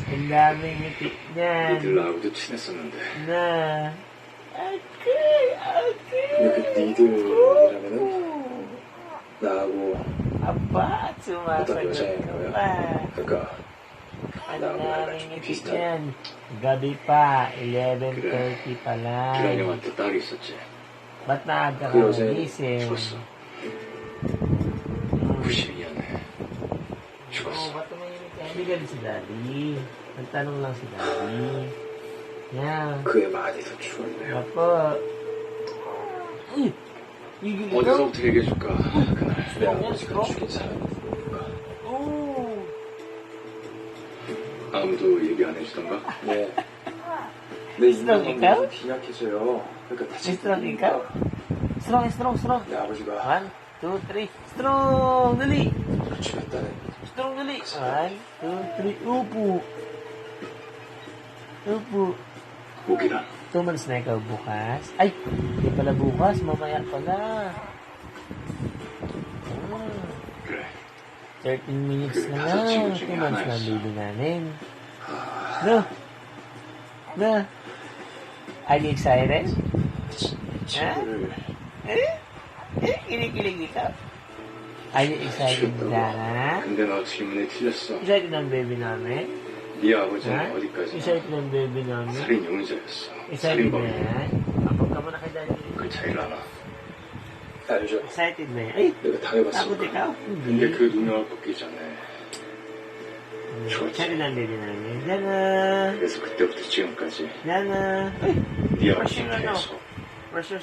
Ang daming ngiti niyan. 니들 나하고도 친했었는데. Na. Okay, okay. 근데 그 니들이라면은 나하고 Aba, at 어떤 sumasagot 여자애인 ka 거야? pa. 그러니까 Ang 나하고 나이가 daming 좀 ngiti 비슷한 niyan. Gabi pa, 11:30 pa lang. 그런 형한테 딸이 있었지. Ba't naaga ka 그 여자애 nagising? 죽었어. 92년에 Oo, 죽었어. ba't tumahimik ka? Hindi galit si Daddy. Nagtanong lang si Daddy. Yan. 그의 많이도 죽었네요. Apo. Uy! Gigil ito? 어디서부터 얘기해줄까? 그날 내 스트롱, 아버지가 스트롱? 죽인 사람이니까. Oo! 아무도 얘기 안 해주던가? 네. 내 스트롱 인간관계가 ikaw? 좀 빈약해져요. 그러니까 다칠 Strong ikaw? Strong, strong, strong. 내 아버지가 1, 2, 3. Strong! Dali! 죽였다는 Strong, dali! 1, 2, 3. Upo! Upo. 목이랑 2 months na ikaw bukas. Ay! Hindi pala bukas. Mamaya pala. 그래. 13 minutes 그 na 다섯 lang. 친구 2 중에 months na ang 하나였어. baby namin. 아, No? No? Are you excited? 친구를 Kinikilig ikaw? Are you excited, Dana? 근데 너 질문에 틀렸어. Excited ng baby namin? 네 아버지는 Ha? 어디까지나 Excited ng baby namin? 살인 용의자였어. Excited ba 살인범. yan? Kapag ka muna kay Daddy. 그 차이를 알아. 알죠. Excited ba yan? Ay! 내가 당해봤어. Takot ikaw? 근데 그 누명을 벗기 전에 좋았지. Excited ng baby namin? Dana! 그래서 그때부터 지금까지 Dana! Ay! 네 Where's 아버지 your ano? 계속 Where's your